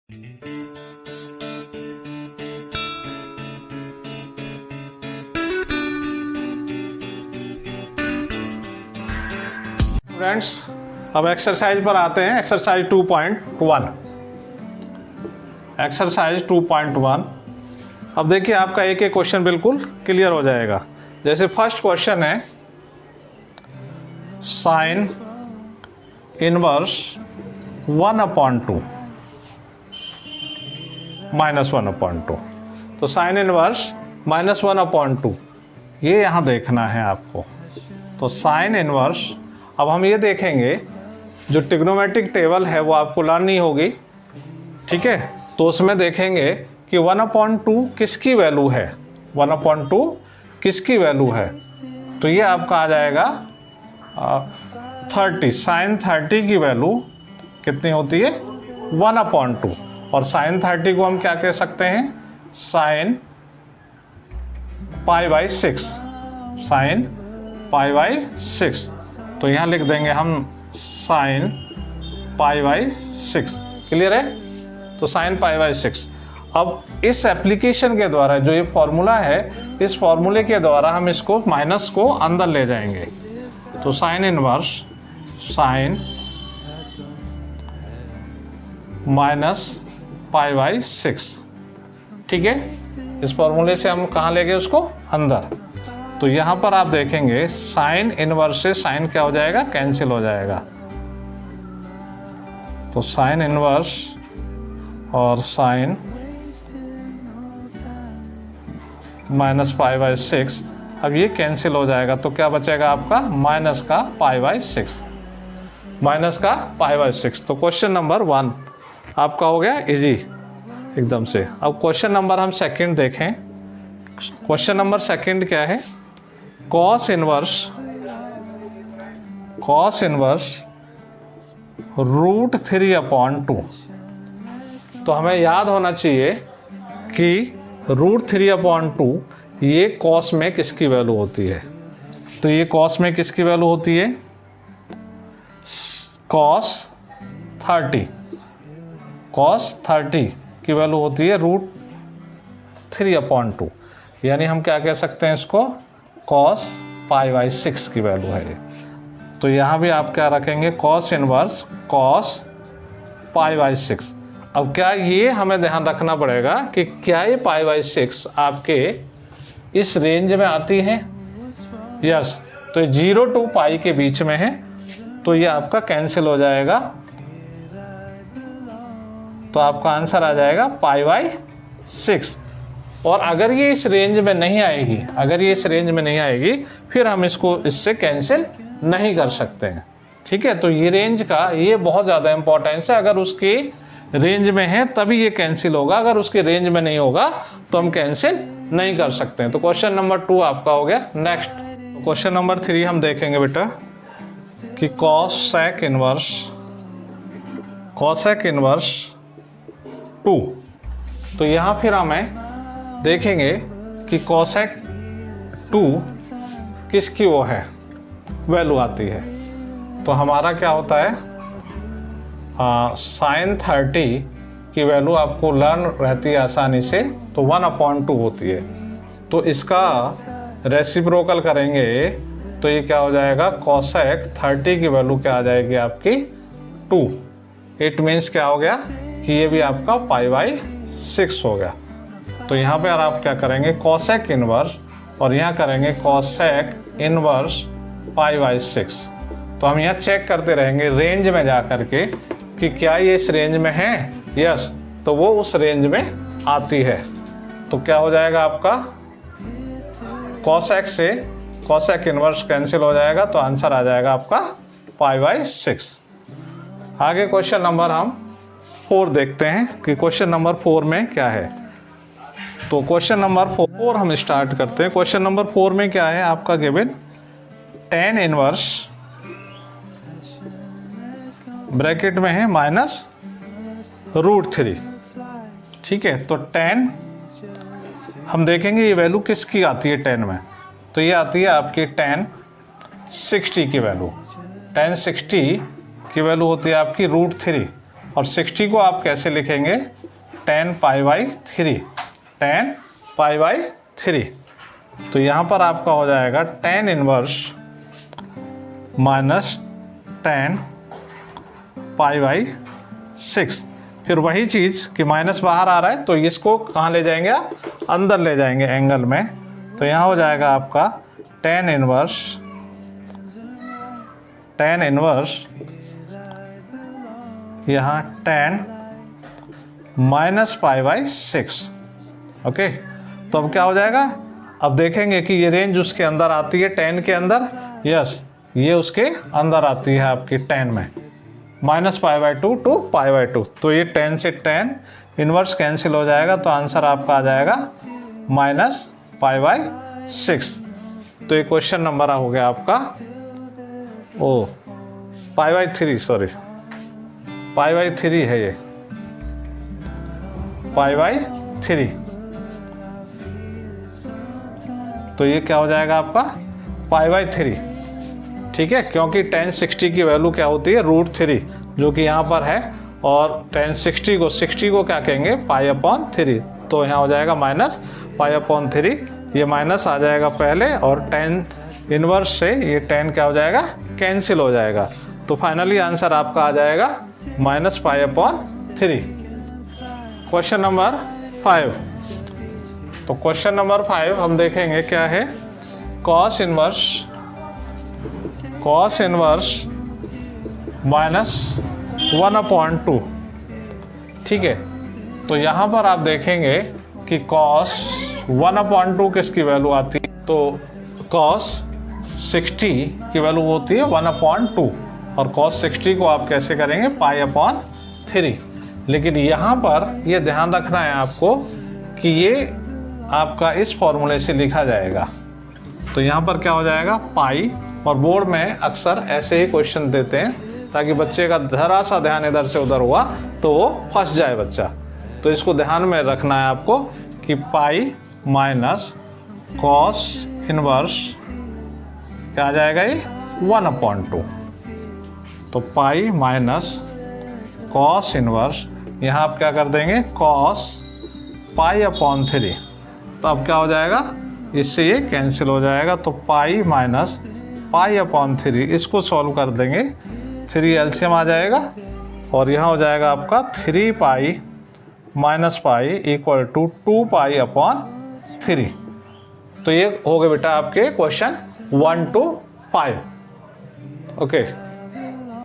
Students, अब exercise पर आते हैं। एक्सरसाइज 2.1। एक्सरसाइज 2.1। अब देखिए, आपका एक एक क्वेश्चन बिल्कुल क्लियर हो जाएगा। जैसे फर्स्ट क्वेश्चन है साइन इनवर्स 1/2 माइनस 1/2। तो साइन इनवर्स माइनस 1/2 ये यहाँ देखना है आपको। तो साइन इनवर्स, अब हम ये देखेंगे, जो ट्रिग्नोमेट्रिक टेबल है वो आपको लर्न ही होगी, ठीक है। तो उसमें देखेंगे कि 1/2 किसकी वैल्यू है, 1/2 किसकी वैल्यू है। तो ये आपका आ जाएगा 30। साइन 30 की वैल्यू कितनी होती है, 1/2। और साइन 30 को हम क्या कह सकते हैं, साइन π/6, साइन π/6। तो यहाँ लिख देंगे हम साइन π/6। क्लियर है। तो साइन π/6। अब इस एप्लीकेशन के द्वारा, जो ये फॉर्मूला है, इस फॉर्मूले के द्वारा हम इसको माइनस को अंदर ले जाएंगे। तो साइन इनवर्स साइन माइनस π/6, ठीक है। इस फॉर्मूले से हम कहाँ ले गए उसको, अंदर। तो यहाँ पर आप देखेंगे साइन इनवर्स से साइन क्या हो जाएगा, कैंसिल हो जाएगा। तो साइन इनवर्स और साइन माइनस π/6, अब ये कैंसिल हो जाएगा। तो क्या बचेगा आपका, माइनस का π/6, माइनस का π/6। तो क्वेश्चन नंबर 1 आपका हो गया इजी एकदम से। अब क्वेश्चन नंबर हम सेकंड देखें। क्वेश्चन नंबर सेकंड क्या है, कॉस इनवर्स √3/2। तो हमें याद होना चाहिए कि √3/2 ये कॉस में किसकी वैल्यू होती है। तो ये कॉस में किसकी वैल्यू होती है, कॉस 30 की वैल्यू होती है √3/2। यानी हम क्या कह सकते हैं इसको, कॉस π/6 की वैल्यू है ये। तो यहाँ भी आप क्या रखेंगे, कॉस इनवर्स कॉस π/6। अब क्या ये हमें ध्यान रखना पड़ेगा कि क्या ये π/6 आपके इस रेंज में आती है, यस। तो 0 to π के बीच में है, तो ये आपका कैंसिल हो जाएगा। तो आपका आंसर आ जाएगा π/6। और अगर ये इस रेंज में नहीं आएगी, फिर हम इसको इससे कैंसिल नहीं कर सकते हैं, ठीक है। तो ये रेंज का ये बहुत ज़्यादा इंपॉर्टेंस है। अगर उसकी रेंज में है तभी ये कैंसिल होगा, अगर उसके रेंज में नहीं होगा तो हम कैंसिल नहीं कर सकते हैं। तो क्वेश्चन नंबर 2 आपका हो गया। नेक्स्ट क्वेश्चन नंबर 3 हम देखेंगे बेटा कि कॉसेक इनवर्स 2। तो यहाँ फिर हमें देखेंगे कि कॉसेक 2 किसकी वो है, वैल्यू आती है। तो हमारा क्या होता है, साइन 30 की वैल्यू आपको लर्न रहती है आसानी से, तो 1/2 होती है। तो इसका रेसिप्रोकल करेंगे तो ये क्या हो जाएगा, कॉसेक 30 की वैल्यू क्या आ जाएगी आपकी 2। इट मीन्स क्या हो गया कि ये भी आपका π/6 हो गया। तो यहाँ पे आप क्या करेंगे, कॉसेक इनवर्स, और यहाँ करेंगे कॉसेक इनवर्स π/6। तो हम यहाँ चेक करते रहेंगे रेंज में जा करके कि क्या ये इस रेंज में है, यस। तो वो उस रेंज में आती है। तो क्या हो जाएगा आपका, कॉसेक से कॉसेक इनवर्स कैंसिल हो जाएगा, तो आंसर आ जाएगा आपका π/6। आगे क्वेश्चन नंबर हम 4 देखते हैं कि क्वेश्चन नंबर 4 में क्या है। तो क्वेश्चन नंबर 4 हम स्टार्ट करते हैं। क्वेश्चन नंबर 4 में क्या है आपका गिवन, tan इनवर्स ब्रैकेट में है -√3, ठीक है। तो tan हम देखेंगे ये वैल्यू किसकी आती है tan में, तो ये आती है आपकी tan 60 की वैल्यू। tan 60 की वैल्यू होती है आपकी √3, और 60 को आप कैसे लिखेंगे, 10 पाई बाई 3, 10 पाई बाई 3। तो यहाँ पर आपका हो जाएगा 10 इनवर्स माइनस 10 पाई बाई 6। फिर वही चीज़ कि माइनस बाहर आ रहा है तो इसको कहाँ ले जाएंगे आप, अंदर ले जाएंगे एंगल में। तो यहाँ हो जाएगा आपका 10 इनवर्स यहाँ 10 माइनस पाई बाई 6। ओके, तो अब क्या हो जाएगा, अब देखेंगे कि ये रेंज उसके अंदर आती है 10 के अंदर, यस ये उसके अंदर आती है आपकी 10 में, minus pi by 2 to pi by 2। तो ये 10 से 10 इनवर्स कैंसिल हो जाएगा, तो आंसर आपका आ जाएगा माइनस पाई बाई 6। तो ये क्वेश्चन नंबर हो गया आपका pi by 3, sorry pi by 3 है ये, पाई बाई 3। तो ये क्या हो जाएगा आपका पाई बाई 3, ठीक है, क्योंकि 10 60 की वैल्यू क्या होती है √3 जो कि यहाँ पर है, और 10 60 को क्या कहेंगे पाई अपॉन 3। तो यहाँ हो जाएगा माइनस पाई अपॉन 3, ये माइनस आ जाएगा पहले, और 10 इनवर्स से ये 10 क्या हो जाएगा कैंसिल हो जाएगा। तो फाइनली आंसर आपका आ जाएगा minus pi upon 3। Question number 5। तो क्वेश्चन नंबर 5 हम देखेंगे क्या है, कॉस इनवर्स माइनस 1/2। ठीक है, तो यहाँ पर आप देखेंगे कि कॉस 1/2 किसकी वैल्यू आती है, तो कॉस 60 की वैल्यू होती है 1/2, और कॉस 60 को आप कैसे करेंगे पाई अपॉन 3। लेकिन यहाँ पर ये ध्यान रखना है आपको कि ये आपका इस फॉर्मूले से लिखा जाएगा। तो यहाँ पर क्या हो जाएगा पाई, और बोर्ड में अक्सर ऐसे ही क्वेश्चन देते हैं ताकि बच्चे का जरा सा ध्यान इधर से उधर हुआ तो वो फंस जाए बच्चा। तो इसको ध्यान में रखना है आपको कि पाई माइनस कॉस इनवर्स क्या आ जाएगा ये 1/2। तो पाई माइनस कॉस इनवर्स, यहाँ आप क्या कर देंगे कॉस पाई अपॉन 3। तो अब क्या हो जाएगा, इससे ये कैंसिल हो जाएगा। तो पाई माइनस पाई अपॉन 3, इसको सॉल्व कर देंगे, 3 एलसीएम आ जाएगा, और यहाँ हो जाएगा आपका 3 pi minus pi equal to 2 pi upon 3। तो ये हो गए बेटा आपके क्वेश्चन 1 to 5। ओके।